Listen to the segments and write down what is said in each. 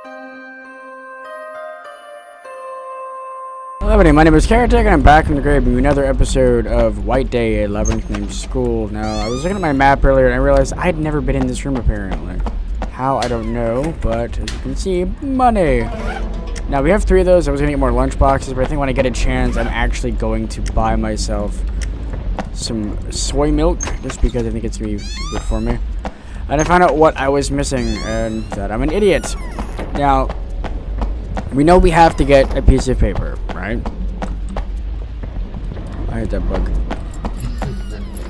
Hello everybody, my name is Caretaker and I'm back from the grave with another episode of White Day, a Labyrinth named School. Now, I was looking at my map earlier and I realized I'd never been in this room apparently. How, I don't know, but as you can see, money! Now, we have 3 of those. I was going to get more lunch boxes, but I think when I get a chance, I'm actually going to buy myself some soy milk, just because I think it's going to be good for me. And I found out what I was missing, and that I'm an idiot. Now, we know we have to get a piece of paper, right? I hate that bug.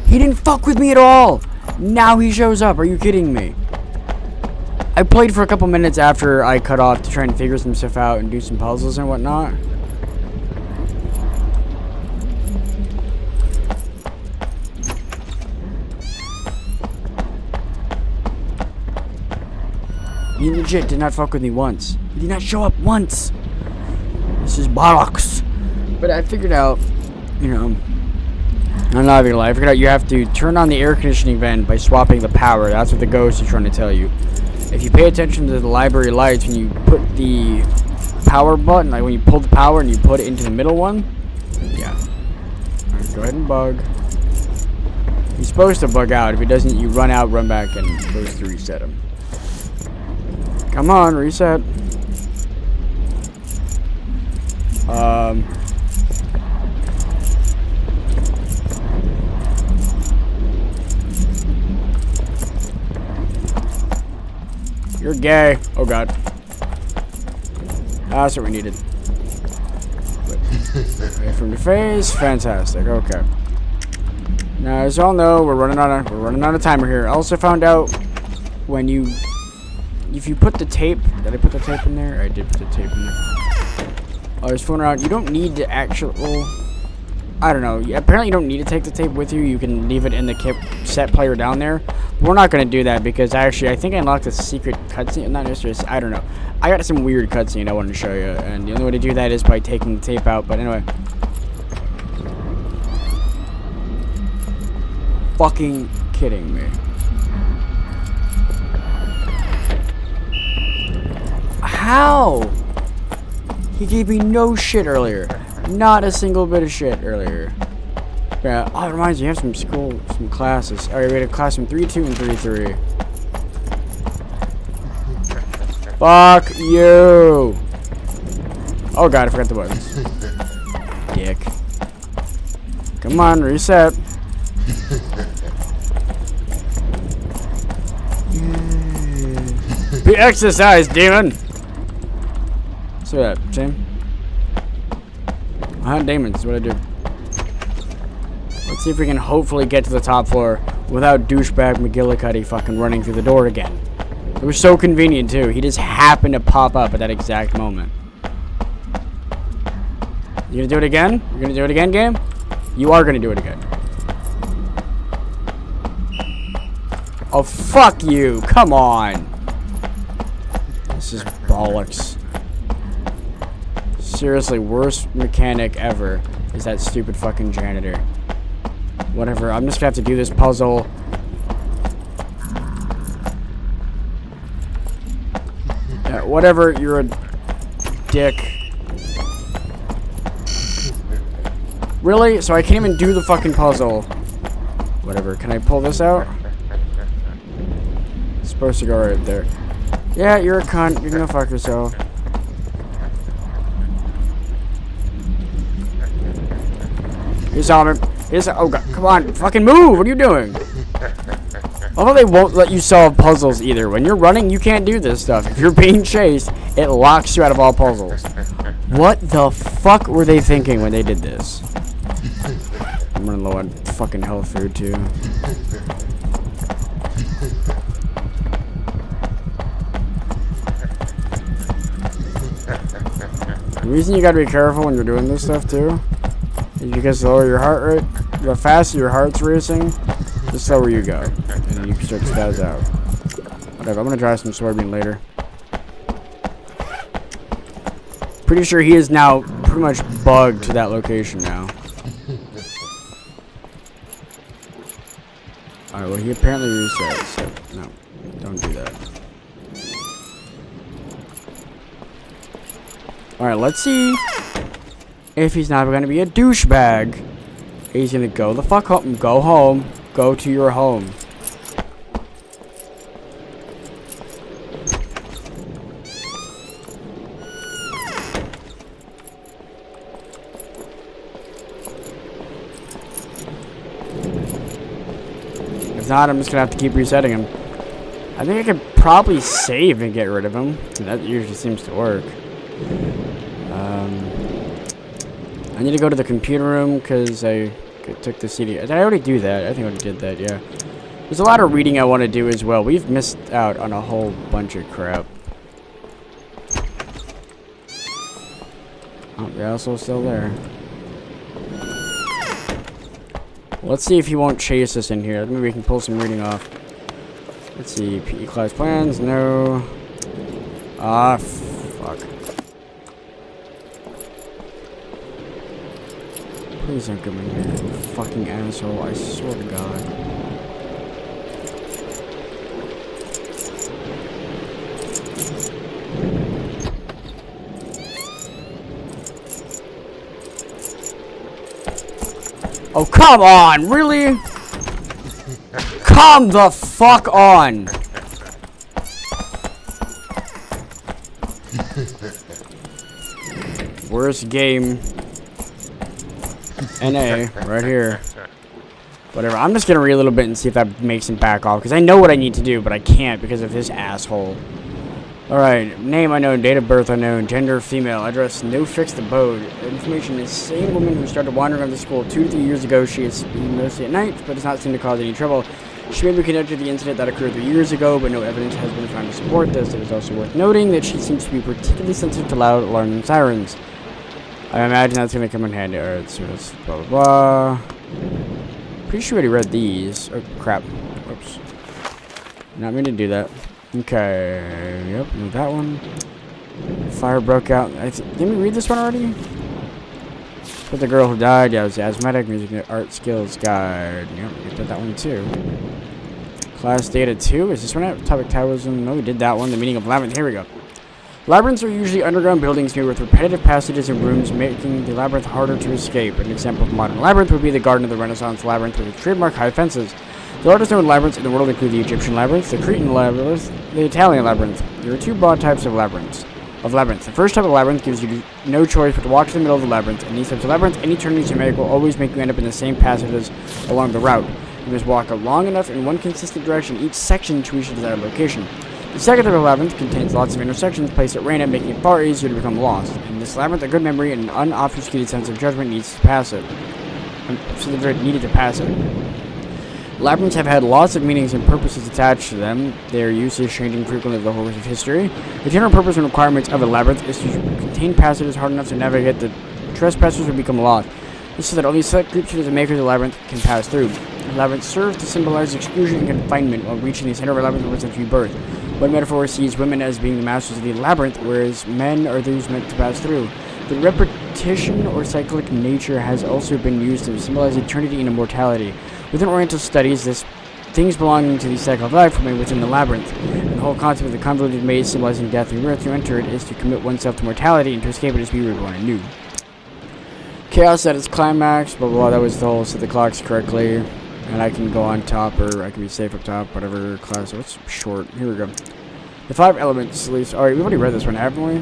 He didn't fuck with me at all! Now he shows up, are you kidding me? I played for a couple minutes after I cut off to try and figure some stuff out and do some puzzles and whatnot. He legit did not fuck with me once. He did not show up once. This is bollocks. But I figured out, you know, I'm not gonna lie, I figured out you have to turn on the air conditioning vent by swapping the power. That's what the ghost is trying to tell you. If you pay attention to the library lights, when you put the power button, like when you pull the power and you put it into the middle one, yeah. Alright, go ahead and bug. He's supposed to bug out. If he doesn't, you run out, run back, and goes to reset him. Come on, reset. You're gay. Oh god. That's what we needed. Away from your face. Fantastic. Okay. Now, as you all know, we're running on a timer here. I also found out when if you put the tape, did I put the tape in there? I did put the tape in there. I was fooling around. You don't need to actually, I don't know. Apparently you don't need to take the tape with you. You can leave it in the set player down there. But we're not going to do that because I think I unlocked a secret cutscene. Not necessarily, I don't know. I got some weird cutscene I wanted to show you. And the only way to do that is by taking the tape out. But anyway. Fucking kidding me. How? He gave me no shit earlier. Not a single bit of shit earlier. Yeah, oh, it reminds me, you have some classes. Alright, we had a class from 3-2 and 3-3. Fuck you! Oh god, I forgot the buttons. Dick. Come on, reset. Be exercised, demon! So that, Jim? I hunt demons, is what I do. Let's see if we can hopefully get to the top floor without douchebag McGillicuddy fucking running through the door again. It was so convenient too. He just happened to pop up at that exact moment. You gonna do it again? You're gonna do it again, game? You are gonna do it again. Oh, fuck you! Come on! This is bollocks. Seriously, worst mechanic ever is that stupid fucking janitor. Whatever, I'm just gonna have to do this puzzle. Yeah, whatever, you're a dick. Really? So I can't even do the fucking puzzle. Whatever, can I pull this out? It's supposed to go right there. Yeah, you're a cunt. You're gonna fuck yourself. He's on him. Oh god, come on, fucking move! What are you doing? Although they won't let you solve puzzles either. When you're running, you can't do this stuff. If you're being chased, it locks you out of all puzzles. What the fuck were they thinking when they did this? I'm running low on fucking health food too. The reason you gotta be careful when you're doing this stuff too is because the lower your heart rate, the faster your heart's racing, the slower you go. And then you can start to spaz out. Whatever, I'm gonna try some soybean later. Pretty sure he is now pretty much bugged to that location now. Alright, well he apparently reset, so no, don't do that. Alright, let's see if he's not gonna be a douchebag. He's gonna go the fuck home. Go home. Go to your home. If not, I'm just gonna have to keep resetting him. I think I could probably save and get rid of him. That usually seems to work. I need to go to the computer room because I took the CD. Did I already do that? I think I already did that, yeah. There's a lot of reading I want to do as well. We've missed out on a whole bunch of crap. Oh, the asshole's still there. Let's see if he won't chase us in here. Maybe we can pull some reading off. Let's see. PE class plans? No. Ah, fuck. Please don't come in here, you fucking asshole. I swear to God. Oh, come on! Really? Come the fuck on! Worst game. NA, right here. Whatever, I'm just gonna read a little bit and see if that makes him back off. Because I know what I need to do, but I can't because of this asshole. Alright, name unknown, date of birth unknown, gender female, address no fixed abode. Information is same woman who started wandering around the school 2 to 3 years ago. She is mostly at night, but does not seem to cause any trouble. She may be connected to the incident that occurred 3 years ago, but no evidence has been found to support this. It is also worth noting that she seems to be particularly sensitive to loud alarm and sirens. I imagine that's going to come in handy. Alright, so that's blah blah blah. Pretty sure we already read these. Oh, crap. Oops. Not meant to do that. Okay. Yep, that one. Fire broke out. Didn't we read this one already? But the girl who died, yeah, it was the asthmatic music and art skills guide. Yep, we did that one too. Class data 2. Is this one out? Topic Taoism. No, we did that one. The meaning of Labyrinth. Here we go. Labyrinths are usually underground buildings made with repetitive passages and rooms, making the labyrinth harder to escape. An example of modern labyrinth would be the Garden of the Renaissance labyrinth with its trademark high fences. The largest known labyrinths in the world include the Egyptian labyrinth, the Cretan labyrinth, the Italian labyrinth. There are two broad types of labyrinths. The first type of labyrinth gives you no choice but to walk to the middle of the labyrinth. In these types of labyrinths, any turnings you make will always make you end up in the same passages along the route. You must walk long enough in one consistent direction each section to reach the desired location. The second type of labyrinth contains lots of intersections placed at random, making it far easier to become lost. In this labyrinth, a good memory and an unobfuscated sense of judgment needs to pass it. Labyrinths have had lots of meanings and purposes attached to them, their uses changing frequently over the whole course of history. The general purpose and requirements of a labyrinth is to contain passages hard enough to navigate that trespassers would become lost. This is so that only select groups of the makers of the labyrinth can pass through. The labyrinth serves to symbolize exclusion and confinement, while reaching the center of a labyrinth represents rebirth. One metaphor sees women as being the masters of the labyrinth, whereas men are those meant to pass through. The repetition or cyclic nature has also been used to symbolize eternity and immortality. Within Oriental studies, things belonging to the cycle of life remain within the labyrinth. And the whole concept of the convoluted maze symbolizing death and rebirth to enter it is to commit oneself to mortality, and to escape it is to be reborn anew. Chaos at its climax, blah blah blah, that was the whole set the clocks correctly. And I can go on top, or I can be safe up top, whatever class. What's short? Here we go. The 5 elements beliefs. Alright, we've already read this one, haven't we?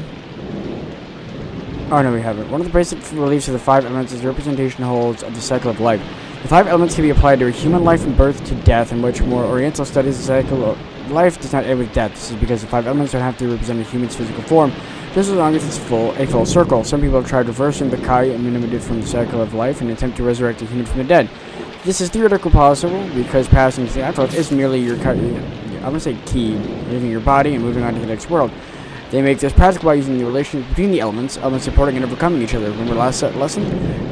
Oh, no, we haven't. One of the basic beliefs of the 5 elements is the representation holds of the cycle of life. The 5 elements can be applied to a human life from birth to death, in which more Oriental studies the cycle of life does not end with death. This is because the 5 elements don't have to represent a human's physical form, just as long as it's a full circle. Some people have tried reversing the Kai emanated from the cycle of life in an attempt to resurrect a human from the dead. This is theoretically possible because passing to the afterlife is merely your I'm going to say key, leaving your body and moving on to the next world. They make this practical by using the relationship between the elements supporting and overcoming each other. Remember last lesson?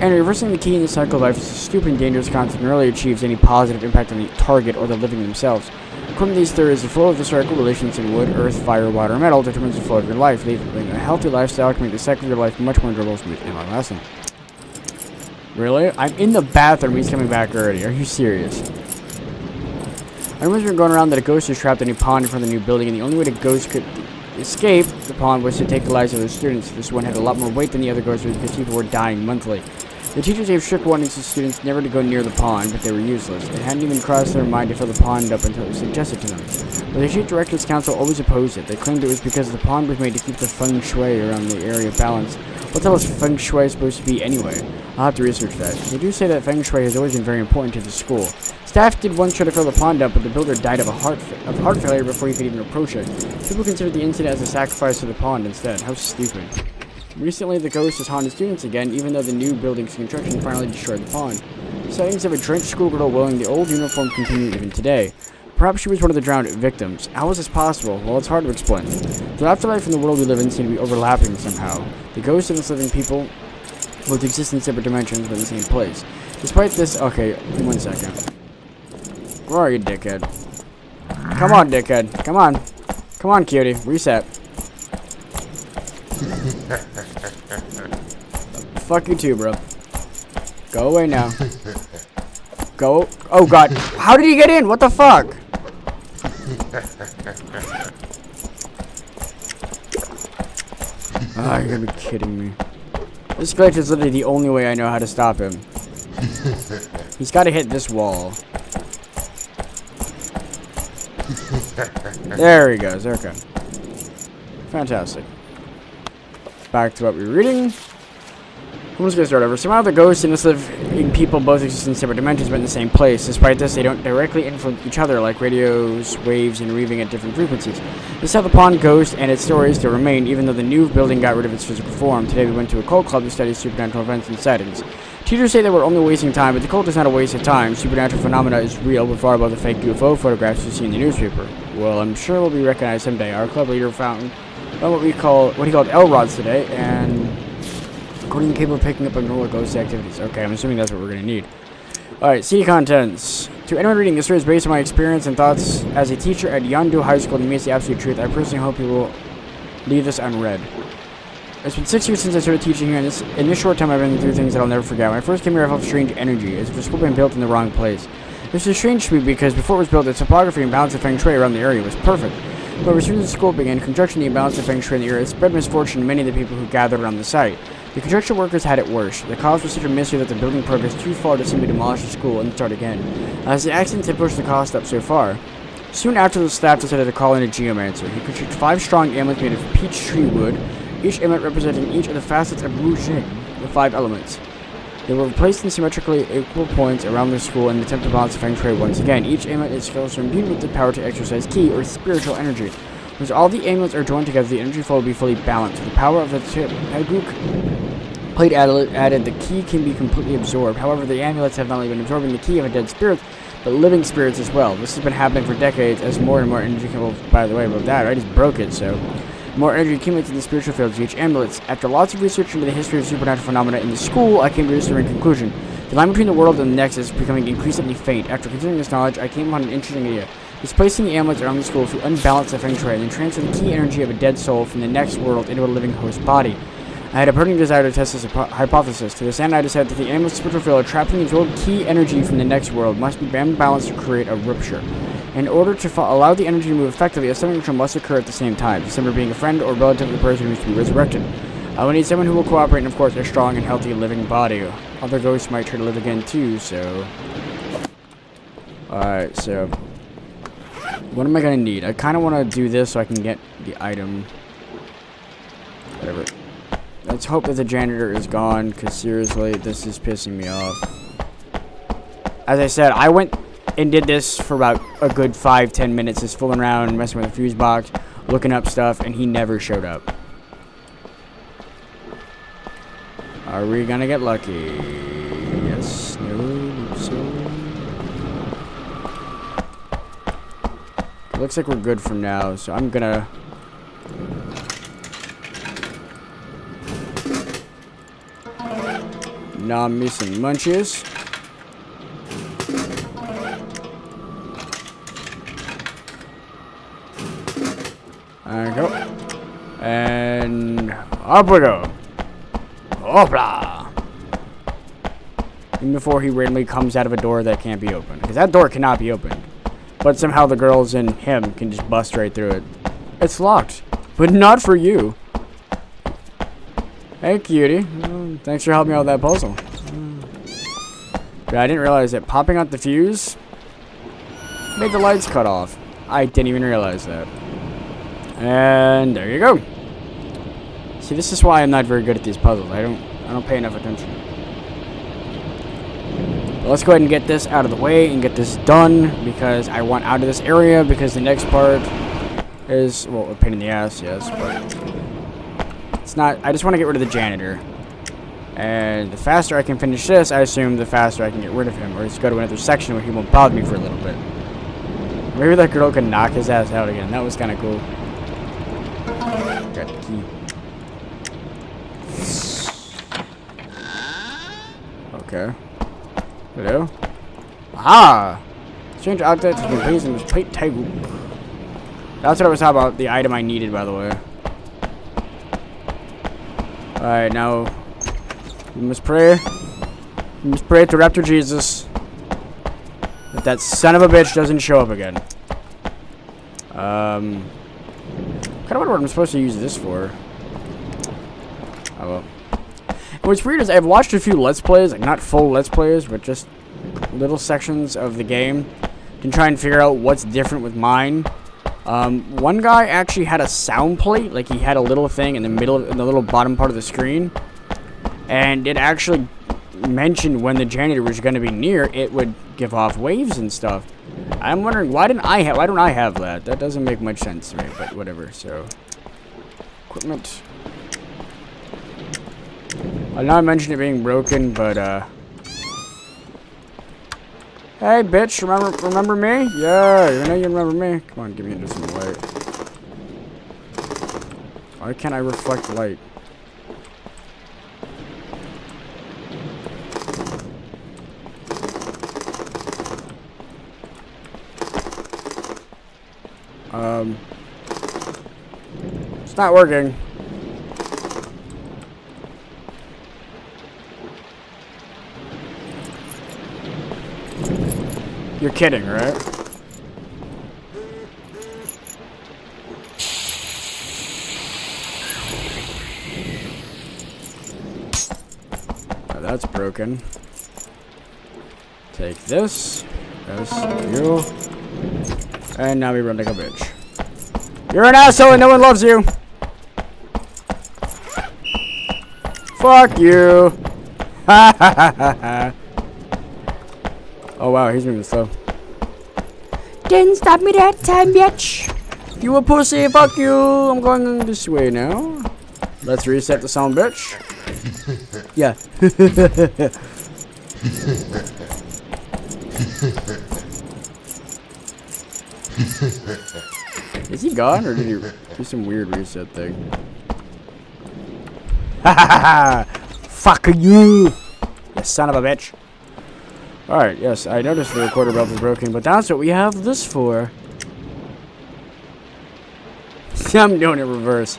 And reversing the key in the cycle of life is a stupid and dangerous concept and rarely achieves any positive impact on the target or the living themselves. According to these theories, the flow of the circle, relations in wood, earth, fire, water, and metal, determines the flow of your life. Living a healthy lifestyle can make the cycle of your life much more enjoyable, smooth, and long-lasting. Really? I'm in the bathroom. He's coming back already. Are you serious? I remember going around that a ghost was trapped in a pond in front of the new building, and the only way the ghost could escape the pond was to take the lives of those students. This one had a lot more weight than the other ghosts because people were dying monthly. The teachers gave strict warnings to students never to go near the pond, but they were useless. It hadn't even crossed their mind to fill the pond up until it was suggested to them. But the Chief Directors Council always opposed it. They claimed it was because the pond was made to keep the feng shui around the area balanced. What the hell is feng shui supposed to be anyway? I'll have to research that. They do say that feng shui has always been very important to the school. Staff did once try to fill the pond up, but the builder died of heart failure before he could even approach it. People considered the incident as a sacrifice to the pond instead. How stupid. Recently, the ghost has haunted students again, even though the new building's construction finally destroyed the pond. The sightings of a drenched schoolgirl wearing the old uniform continue even today. Perhaps she was one of the drowned victims. How is this possible? Well, it's hard to explain. The afterlife and the world we live in seem to be overlapping somehow. The ghosts of the living people both exist in separate dimensions, but in the same place. Despite this... Okay, 1 second. Where are you, dickhead? Come on, dickhead. Come on. Come on, cutie. Reset. Fuck you too, bro. Go away now. Go. Oh, God. How did he get in? What the fuck? Oh, you're gonna be kidding me. This glitch is literally the only way I know how to stop him. He's gotta hit this wall. There he goes. Okay. Fantastic. Back to what we were reading. I'm just gonna start over. Somehow the ghosts and the living people both exist in separate dimensions but in the same place. Despite this, they don't directly influence each other like radios, waves, and weaving at different frequencies. This is how the pond ghost and its stories still remain, even though the new building got rid of its physical form. Today we went to a cult club to study supernatural events and sightings. Teachers say that we're only wasting time, but the cult is not a waste of time. Supernatural phenomena is real, but far above the fake UFO photographs you see in the newspaper. Well, I'm sure we'll be recognized someday. Our club leader found what he called L-rods today, and according to capable of picking up abnormal ghost activities. Okay, I'm assuming that's what we're going to need. Alright, CD contents. To anyone reading, this story is based on my experience and thoughts as a teacher at Yondu High School, and means the absolute truth. I personally hope you will leave this unread. It's been 6 years since I started teaching here, and in this short time I've been through things that I'll never forget. When I first came here, I felt strange energy, as if the school had been built in the wrong place. This is strange to me because before it was built, the topography and balance of feng shui around the area was perfect. But as soon as the school began construction, the imbalance of feng shui in the area spread misfortune to many of the people who gathered around the site. The construction workers had it worse. The cause was such a mystery that the building progressed too far to simply demolish the school and start again, as the accidents had pushed the cost up so far. Soon after, the staff decided to call in a geomancer. He constructed 5 strong amulets made of peach tree wood, each amulet representing each of the facets of Wu Jing, the 5 elements. They were placed in symmetrically equal points around the school in an attempt to balance feng shui once again. Each amulet is also imbued with the power to exercise ki, or spiritual energy. Once all the amulets are joined together, the energy flow will be fully balanced. The power of the plate added, the ki can be completely absorbed. However, the amulets have not only been absorbing the ki of a dead spirit, but living spirits as well. This has been happening for decades as more and more energy can... Well, by the way, about that, I just broke it, so... More energy accumulates in the spiritual fields of each amulet. After lots of research into the history of supernatural phenomena in the school, I came to a disturbing conclusion. The line between the world and the next is becoming increasingly faint. After considering this knowledge, I came upon an interesting idea. Displacing the amulets around the school to unbalance the feng shui and then transfer the ki energy of a dead soul from the next world into a living host body. I had a burning desire to test this hypothesis. To this end, I decided that the amulet's spiritual field trapping the absorbed ki energy from the next world must be balanced to create a rupture. In order to allow the energy to move effectively, a sudden rupture must occur at the same time, the similar being a friend or relative of the person who is to be resurrected. I will need someone who will cooperate and, of course, a strong and healthy living body. Other ghosts might try to live again, too, so... Alright, so... What am I gonna need? I kind of want to do this so I can get the item. Whatever. Let's hope that the janitor is gone, because seriously, this is pissing me off. As I said, I went and did this for about a good 5-10 minutes, just fooling around, messing with the fuse box, looking up stuff, and he never showed up. Are we gonna get lucky? Yes, no, so... Looks like we're good for now, so I'm gonna... Nom me some munchies. There we go. And up we go. Hopla! Even before he randomly comes out of a door that can't be opened. Because that door cannot be opened. But somehow the girls and him can just bust right through it. It's locked. but not for you. Hey, cutie. Thanks for helping me out with that puzzle. Yeah, I didn't realize that popping out the fuse made the lights cut off. I didn't even realize that. And there you go. See, this is why I'm not very good at these puzzles. I don't pay enough attention. But let's go ahead and get this out of the way and get this done, because I want out of this area, because the next part is, well, a pain in the ass, yes, but it's not. I just want to get rid of the janitor. And the faster I can finish this, I assume the faster I can get rid of him, or just go to another section where he won't bother me for a little bit. Maybe that girl can knock his ass out again. That was kind of cool. Got the key. Okay. Hello? Aha! Strange object has been placed in this plate table. That's what I was talking about, the item I needed, by the way. Alright, now we must pray. We must pray to Raptor Jesus that that son of a bitch doesn't show up again. Kind of wonder what I'm supposed to use this for. Oh well. What's weird is I've watched a few Let's Plays, like not full Let's Plays, but just little sections of the game to try and figure out what's different with mine. One guy actually had a sound plate, like he had a little thing in the middle, in the little bottom part of the screen, and it actually mentioned when the janitor was going to be near, it would give off waves and stuff. I'm wondering why don't I have that? That doesn't make much sense to me, but whatever. So, equipment. I know I mentioned it being broken, but hey, bitch, remember me? Yeah, you know you remember me. Come on, give me into some light. Why can't I reflect light? It's not working. You're kidding, right? Oh, that's broken. Take this. Yes, you. And now we run like a bitch. You're an asshole and no one loves you. Fuck you. Ha ha ha ha ha. Oh wow, he's moving slow. Didn't stop me that time, bitch. You a pussy, fuck you. I'm going this way now. Let's reset the sound, bitch. Yeah. Is he gone, or did he do some weird reset thing? Ha ha ha! Fuck you! You son of a bitch. Alright, yes, I noticed the recorder belt is broken, but that's what we have this for. I'm doing it reverse.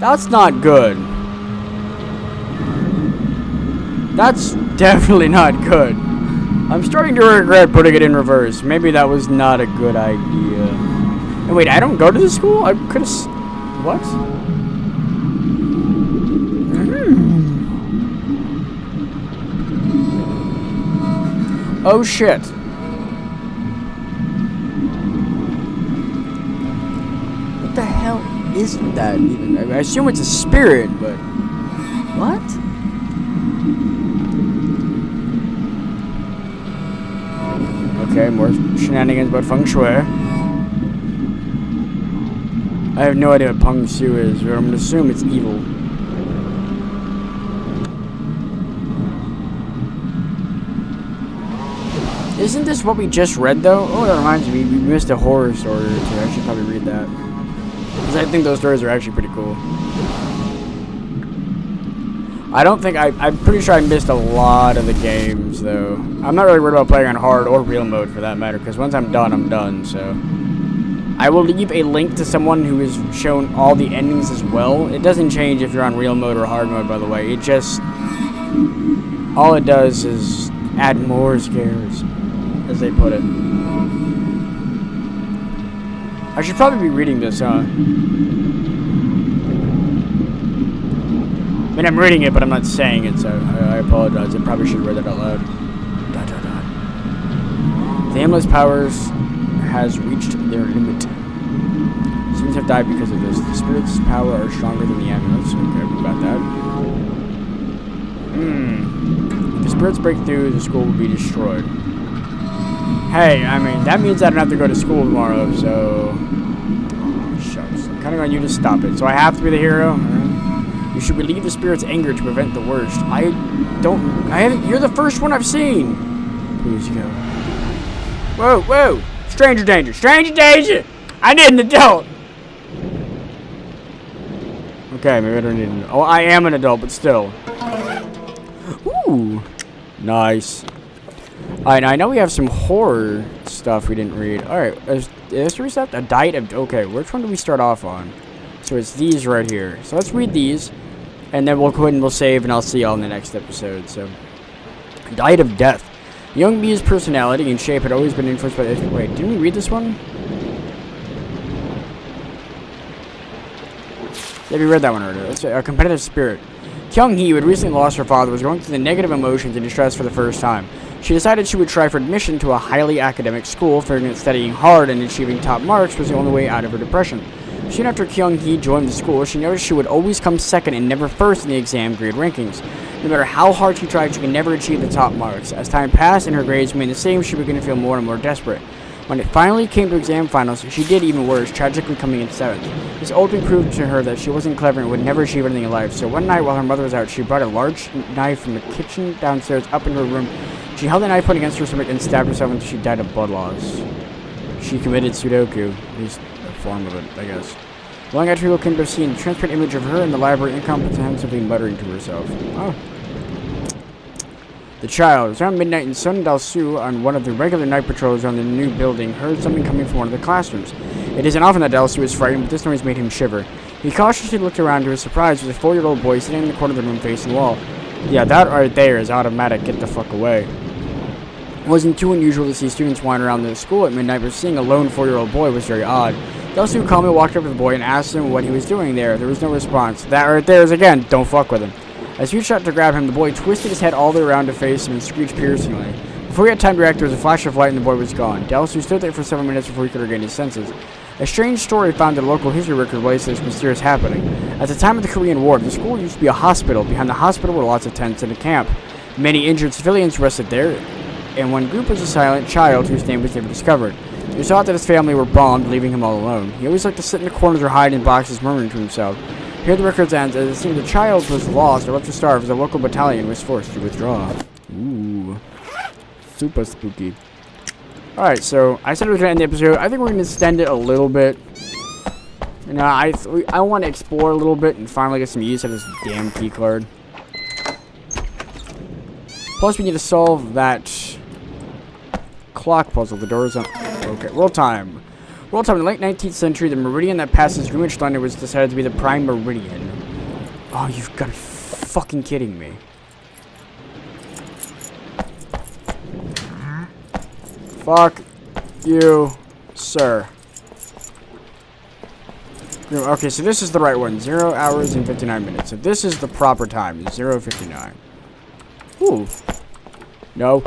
That's not good. That's definitely not good. I'm starting to regret putting it in reverse. Maybe that was not a good idea. And wait, I don't go to the school? I could have... What? Oh shit. What the hell is that even? I assume it's a spirit, but... What? Okay, more shenanigans about feng shui. I have no idea what feng shui is, but I'm gonna assume it's evil. Isn't this what we just read, though? Oh, that reminds me, we missed a horror story or two. I should probably read that. Because I think those stories are actually pretty cool. I don't think I'm pretty sure I missed a lot of the games, though. I'm not really worried about playing on hard or real mode, for that matter, because once I'm done, so... I will leave a link to someone who has shown all the endings as well. It doesn't change if you're on real mode or hard mode, by the way. It just... all it does is add more scares, as they put it. I should probably be reading this, huh? I mean, I'm reading it, but I'm not saying it, so I apologize. I probably should have read that out loud. The amulet's powers has reached their limit. Students have died because of this. The spirit's power are stronger than the amulets. Okay, what about that? If the spirits break through, the school will be destroyed. Hey, I mean, that means I don't have to go to school tomorrow, so... oh, shucks. I'm counting on you to stop it. So I have to be the hero? You should relieve the spirit's anger to prevent the worst. You're the first one I've seen! Please go. Whoa, whoa! Stranger danger! Stranger danger! I need an adult! Okay, maybe I don't need an adult. Oh, I am an adult, but still. Ooh. Nice. Alright, now I know we have some horror stuff we didn't read. Alright, history stuff? A diet of... okay, which one do we start off on? So it's these right here. So let's read these. And then we'll go ahead and we'll save, and I'll see y'all in the next episode. So, diet of death. Young Bee's personality and shape had always been influenced by... wait, didn't we read this one? Yeah, we read that one earlier. It's a competitive spirit. Kyung-hee, who had recently lost her father, was going through the negative emotions and distress for the first time. She decided she would try for admission to a highly academic school, figuring that studying hard and achieving top marks was the only way out of her depression. Soon after Kyung-hee joined the school, she noticed she would always come second and never first in the exam grade rankings. No matter how hard she tried, she could never achieve the top marks. As time passed and her grades remained the same, she began to feel more and more desperate. When it finally came to exam finals, she did even worse, tragically coming in 7th. This ultimately proved to her that she wasn't clever and would never achieve anything in life. So one night while her mother was out, she brought a large knife from the kitchen downstairs up into her room. She held the knife point against her stomach and stabbed herself until she died of blood loss. She committed Sudoku, at least a form of it, I guess. Long after people came to see a transparent image of her in the library, incomprehensibly muttering to herself. Oh. The child. It was around midnight, and Sun Dal-su, on one of the regular night patrols around the new building, heard something coming from one of the classrooms. It isn't often that Dal-su is frightened, but this noise made him shiver. He cautiously looked around. To his surprise, was a 4-year-old boy sitting in the corner of the room facing the wall. Yeah, that right there is automatic. Get the fuck away. It wasn't too unusual to see students wander around the school at midnight, but seeing a lone 4-year-old boy was very odd. Dal-su calmly walked up to the boy and asked him what he was doing there. There was no response. That right there is, again, don't fuck with him. As he reached out to grab him, the boy twisted his head all the way around to face him and screeched piercingly. Before he had time to react, there was a flash of light and the boy was gone. Dal-su stood there for several minutes before he could regain his senses. A strange story found in a local history record relates to this mysterious happening. At the time of the Korean War, the school used to be a hospital. Behind the hospital were lots of tents and a camp. Many injured civilians rested there, and one group was a silent child whose name was never discovered. It was thought that his family were bombed, leaving him all alone. He always liked to sit in the corners or hide in boxes, murmuring to himself. Here the records ends, as it seemed the child was lost or left to starve as the local battalion was forced to withdraw. Ooh. Super spooky. Alright, so I said we were going to end the episode. I think we're going to extend it a little bit. You know, I want to explore a little bit and finally get some use out of this damn key card. Plus, we need to solve that clock puzzle. The door is on. Okay, world time. World time in the late 19th century, the meridian that passes Greenwich, London was decided to be the prime meridian. Oh, you've got to be fucking kidding me. Fuck you, sir. Okay, so this is the right one. 0 hours and 59 minutes. So this is the proper time. 0:59. Ooh. No.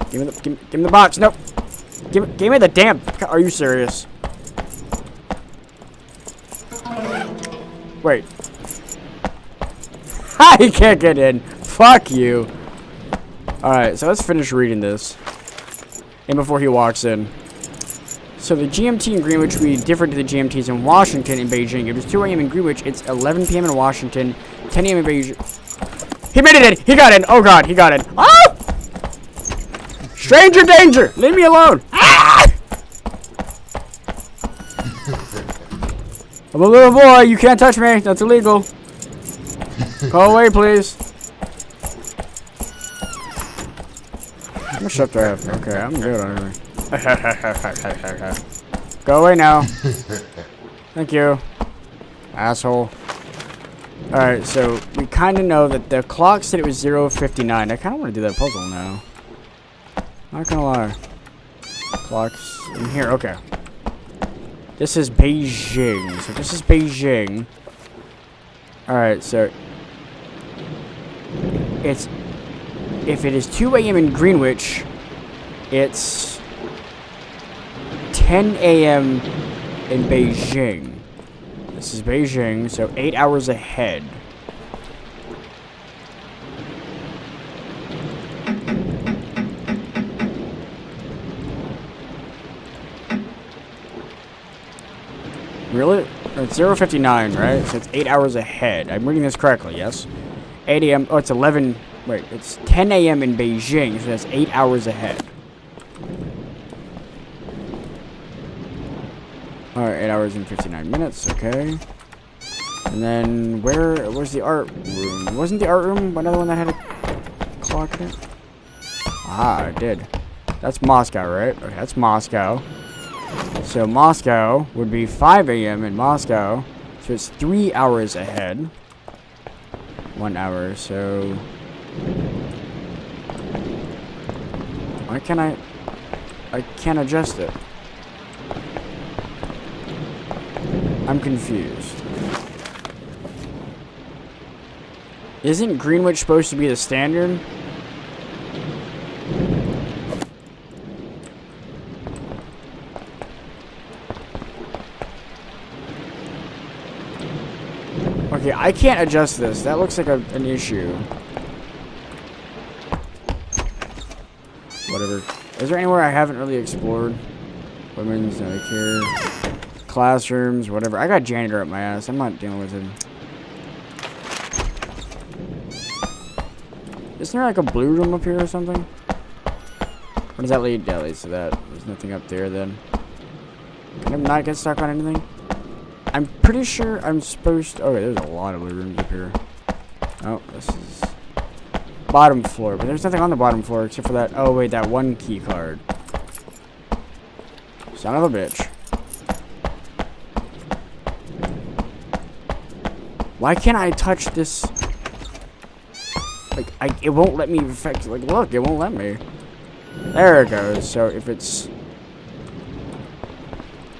Give me the box. Nope. Give me the damn... Are you serious? Wait. Ha! He can't get in. Fuck you. Alright, so let's finish reading this. And before he walks in. So the GMT in Greenwich would be different to the GMTs in Washington and Beijing. If it's 2 a.m. in Greenwich, it's 11 p.m. in Washington, 10 a.m. in Beijing. He made it in! He got in! Oh god, he got in. Oh! Stranger danger! Leave me alone! Ah! I'm a little boy, you can't touch me. That's illegal. Go away, please. How much stuff do I have? Okay, I'm good on everything. Go away now. Thank you. Asshole. Alright, so we kind of know that the clock said it was 0:59. I kind of want to do that puzzle now. Not gonna lie. Clock's in here. Okay. This is Beijing. So this is Beijing. Alright, so it's, if it is 2 a.m. in Greenwich, it's 10 a.m. in Beijing. This is Beijing, so 8 hours ahead. Really? It's 0:59, right? So it's 8 hours ahead. I'm reading this correctly, yes? 8 a.m. Oh, it's 11. Wait, it's 10 a.m. in Beijing, so that's 8 hours ahead. Alright, 8 hours and 59 minutes, okay. And then, where's the art room? Wasn't the art room another one that had a clock in it? Ah, it did. That's Moscow, right? Okay, that's Moscow. So Moscow would be 5 a.m. in Moscow. So it's 3 hours ahead. 1 hour, so... Why can't I can't adjust it. I'm confused. Isn't Greenwich supposed to be the standard? Okay, I can't adjust this. That looks like an issue. Whatever. Is there anywhere I haven't really explored? Women's, no care. Classrooms, whatever. I got janitor up my ass. I'm not dealing with him. Isn't there like a blue room up here or something? What does that lead? That leads to that. There's nothing up there then. Can I not get stuck on anything? I'm pretty sure I'm supposed to... Okay, there's a lot of blue rooms up here. Oh, this is... bottom floor. But there's nothing on the bottom floor except for that... Oh, wait, that one key card. Son of a bitch. Why can't I touch this? Like, it won't let me affect... Like, look, it won't let me. There it goes. So, if it's...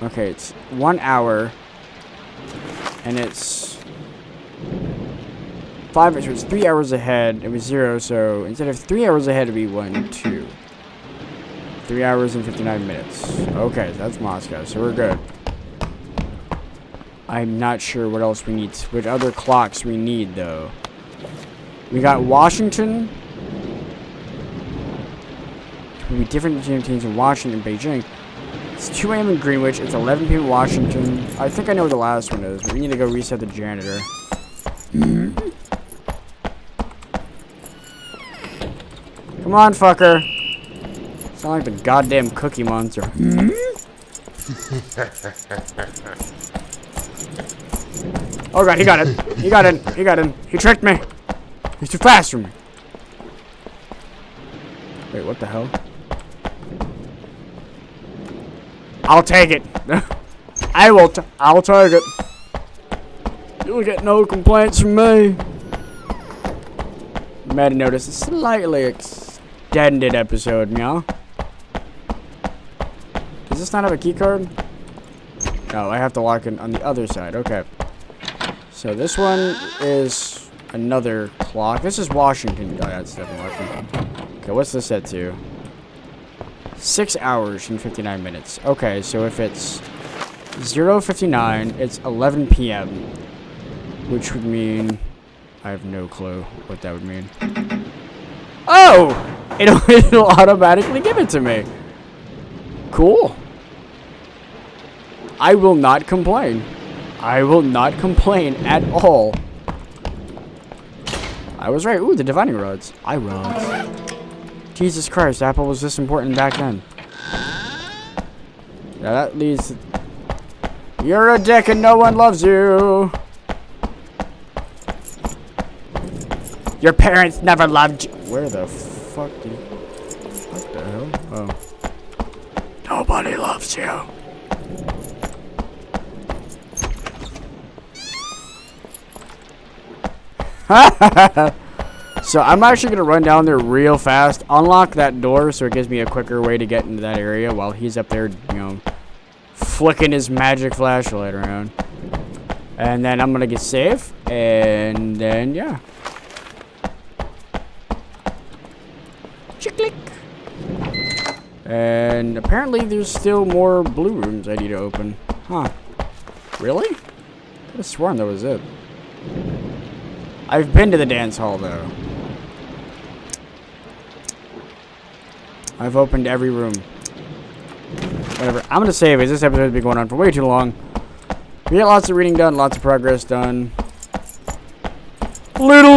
Okay, it's 1 hour... And it's 5, so it's 3 hours ahead. It was 0, so instead of 3 hours ahead, it'd be 1, 2. 3 hours and 59 minutes. Okay, so that's Moscow, so we're good. I'm not sure what else we need, what other clocks we need, though. We got Washington. It will be different between Washington and Beijing. It's 2 a.m. in Greenwich. It's 11 p.m. in Washington. I think I know what the last one is, but we need to go reset the janitor. Come on, fucker. Sound like the goddamn Cookie Monster. Oh god, he got it. He got in. He got in. He tricked me. He's too fast for me. Wait, what the hell? I'll take it. I'll take it. You'll get no complaints from me. You might have noticed a slightly extended episode, meow. Does this not have a key card? No, I have to lock it on the other side. Okay. So this one is another clock. This is Washington. Oh, yeah, it's definitely Washington. Okay, what's this set to? 6 hours and 59 minutes. Okay, so if it's 0:59, it's 11 p.m. Which would mean... I have no clue what that would mean. Oh! It'll automatically give it to me. Cool. I will not complain. I will not complain at all. I was right. Ooh, the divining rods. Eye rods. Jesus Christ, Apple was this important back then. Yeah, that leads... You're a dick and no one loves you. Your parents never loved you. Where the fuck did he... What the hell? Oh. Nobody loves you. So I'm actually going to run down there real fast, unlock that door so it gives me a quicker way to get into that area while he's up there, you know, flicking his magic flashlight around. And then I'm going to get safe, and then, yeah. Chick-click. And apparently there's still more blue rooms I need to open. Huh. Really? I could have sworn that was it. I've been to the dance hall, though. I've opened every room. Whatever. I'm going to save it. This episode's been going on for way too long. We got lots of reading done, lots of progress done. Little.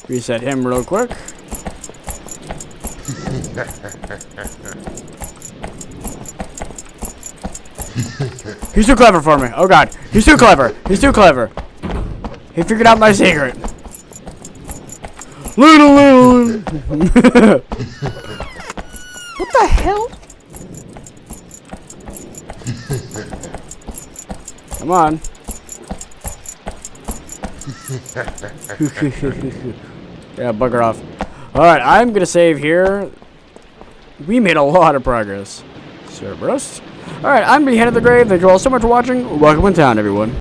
Reset him real quick. He's too clever for me. Oh god. He's too clever. He's too clever. He figured out my secret. Little. What the hell? Come on. Yeah, bugger off. Alright, I'm gonna save here. We made a lot of progress. Cerberus. Alright, I'm gonna be headed to the grave. Thank you all so much for watching. Welcome in town, everyone.